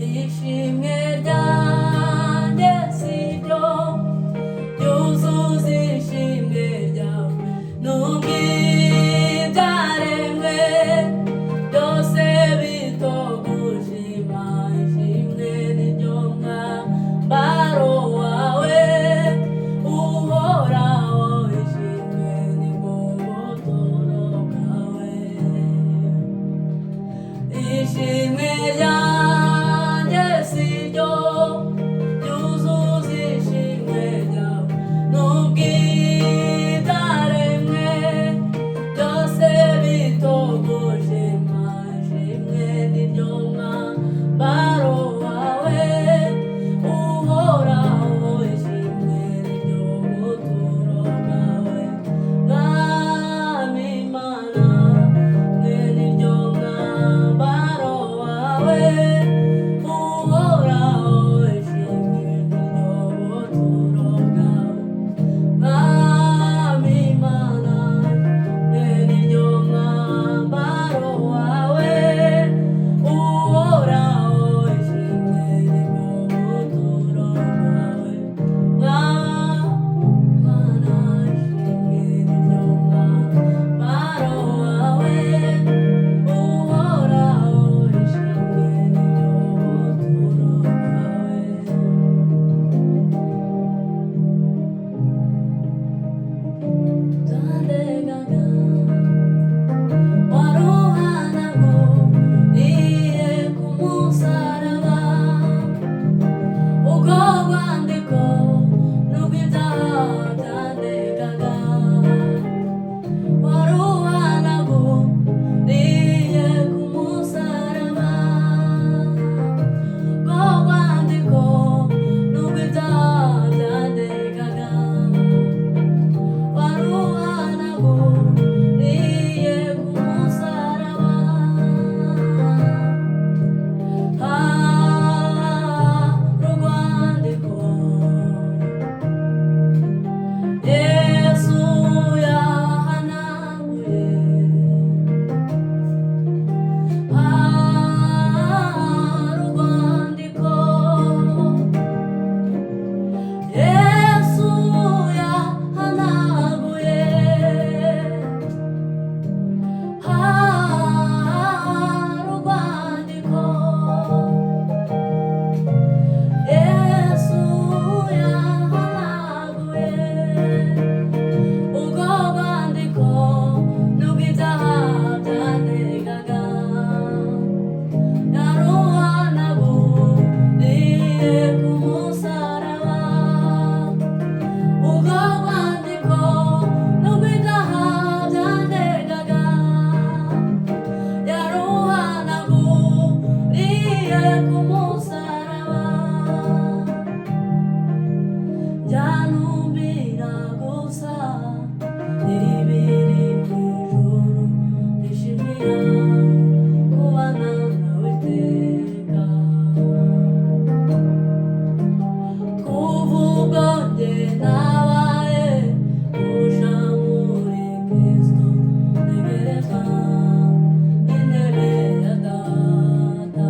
ishimwe ryanjye siryo ryuzuza ishimwe ryawe n'ubwibyaremwe byose bitogushima ishimwe niryo mwambaro wawe uhoraho ishimwe nibwo buturo bwawe ishimwe ryanjye siryo ryuzuza ishimwe ryawe n'ubwibyaremwe byose bitogushima ishimwe niryo mwambaro wawe uhoraho ishimwe niryo buturo bwawe mwami mana mwe niryo mwambaro wawe uhoraho ishimwe niryo buturo bwawe mwami mana mwe niryo mwambaro wawe uhoraho ishimwe niryo buturo bwawe mana ishimwe niryo mwambaro wawe uhoraho ishimwe niryo buturo bwawe zandegaga waruhanaguriye ku musaraba ubwo rwandiko rw'ibyaha byandegaga waruhanaguriye ku musaraba ubwo rwandiko rw'ibyaha byandegaga waruhanaguriye ku musaraba rwandiko Yesu yahanaguye rwandiko Yesu yahanaguye rwandiko Yesu yahanaguye ubwo rwandiko rw'ibyaha byandegaga yaruhanaguriye ku musaraba ubwo rwandiko rw'ibyaha byandegaga yaruhanaguriye ku musaraba byantumbira gusa ibiri mu ijuru bishimira kubana nawe iteka kuva ubwo njye nabaye kurusha muri Kristo ntegereza intebe ya data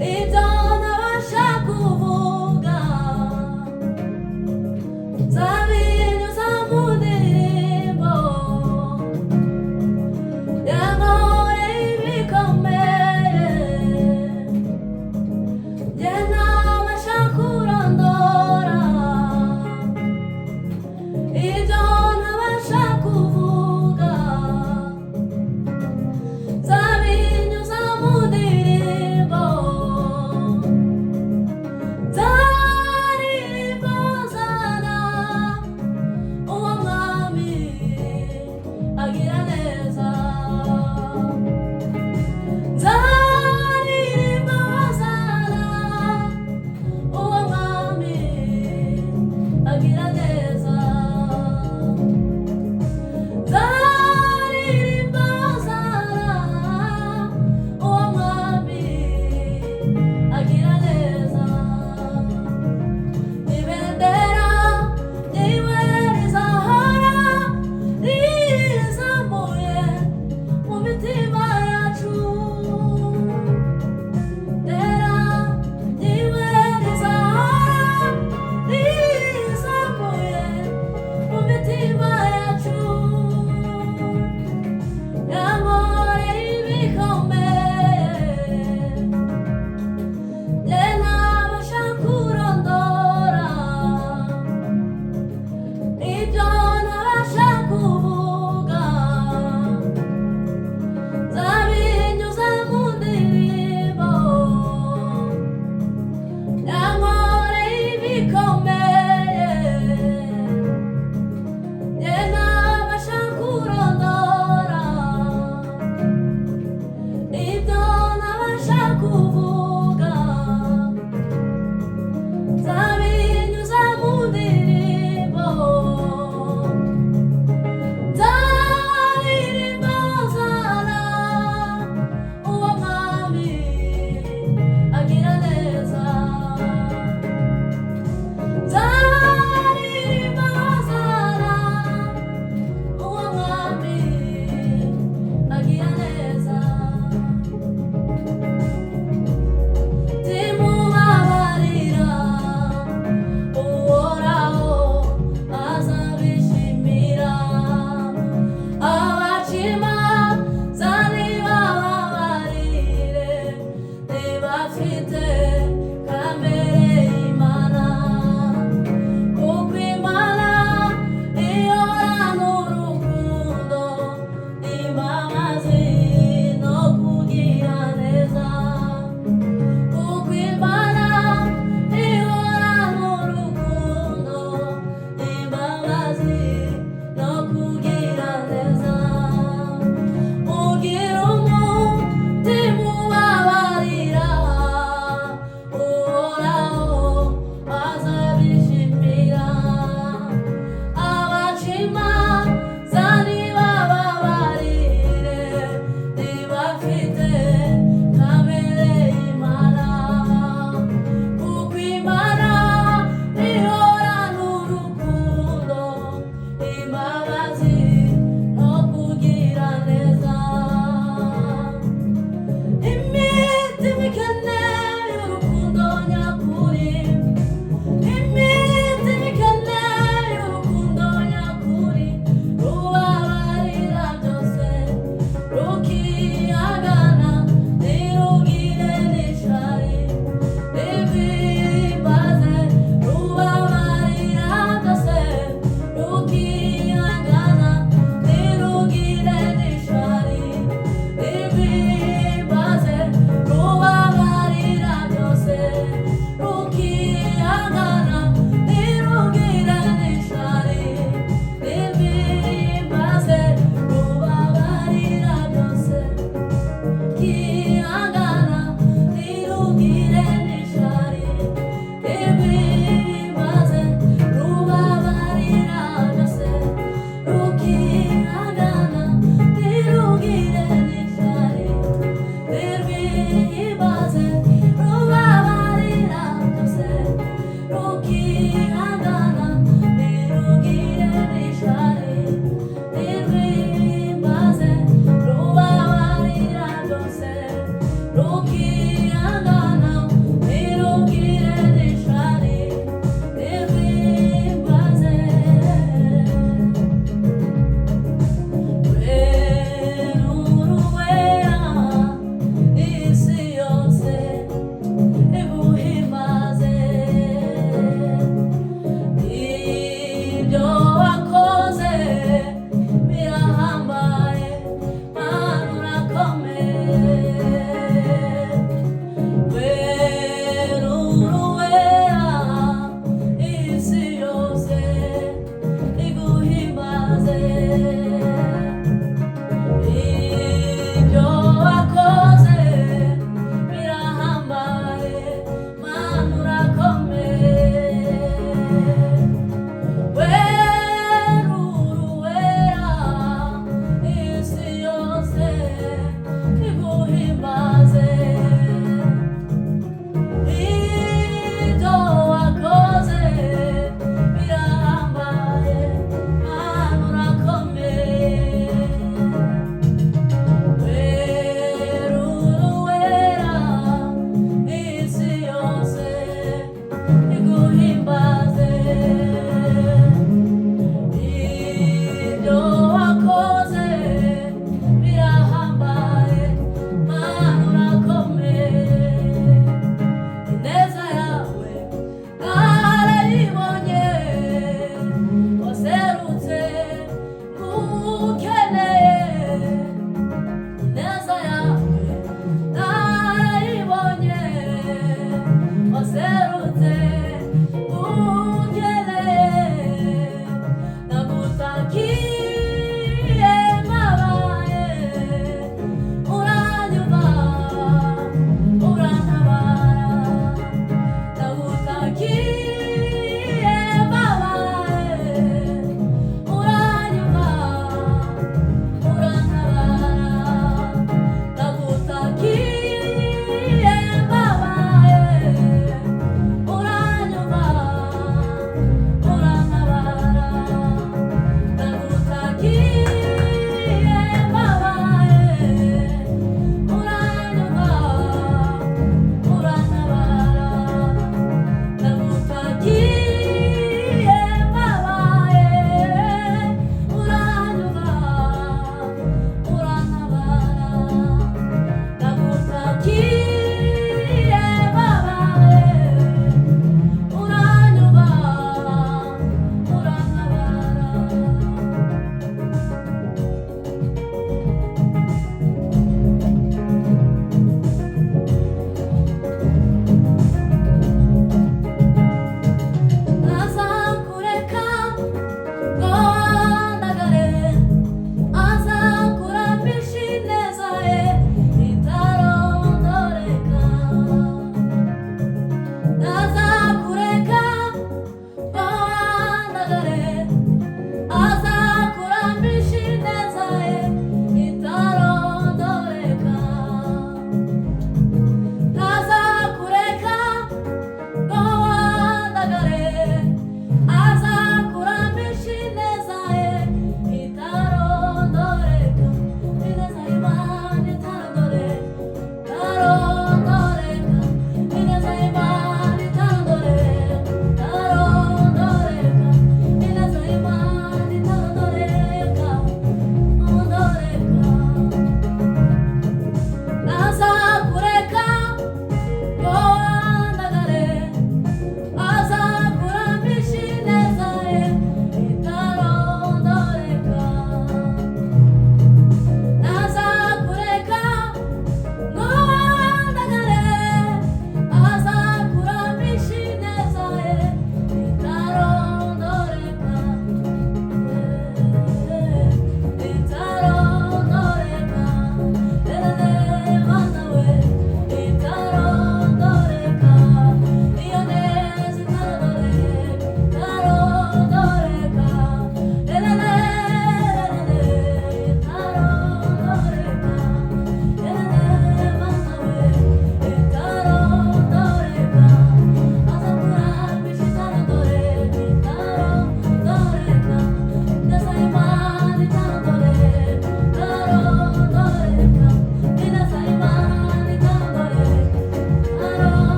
ibyo ntabasha kuvuga nzabinyuza mu ndirimbo yankoreye ibikomeye njye ntabasha kurondora ibyo ntabasha kuvuga nzabinyuza mu ndirimbo nzaririmba zana uwo mwami agira neza nzaririmba zana uwo mwami agira neza nzaririmba zana uwo mwami agira neza ibendera ryiwe rizahora rizamuye mu mitima yacu ibendera ryiwe rizahora rizamuye mu mitima yacu yankoreye ibikomeye njye ntabasha kurondora ibyo ntabasha kuvuga nzabinyuza mu ndirimbo yankoreye ibikomeye njye ntabasha kurondora ibyo ntabasha kuvuga nzabinyuza mu ndirimbo nzaririmba zana uwo mwami agira neza nzaririmba zana uwo mwami agira neza timubabarira uhoraho azabishimira abacima zanibababarire ntibafite